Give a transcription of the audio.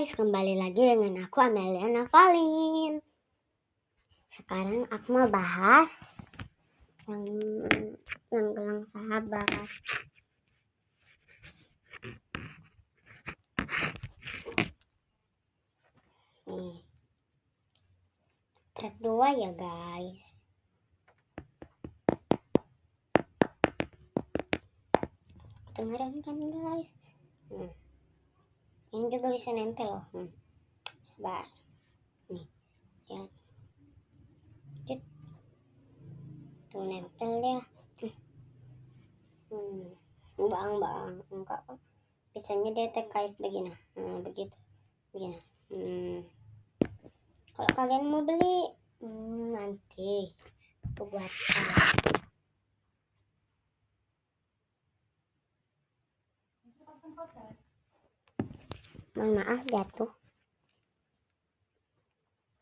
guys, kembali lagi dengan aku Amelia Navalin. Sekarang aku mau bahas yang gelang sahabat. Nih, track 2 ya guys. Kedengeran kan guys? Ini juga bisa nempel loh. Sabar. Nih, lihat. Tuh nempel ya. Bang, enggak. Biasanya dia terkait begini. Begitu. Begini. Kalau kalian mau beli, nanti aku buatkan. Mohon maaf jatuh.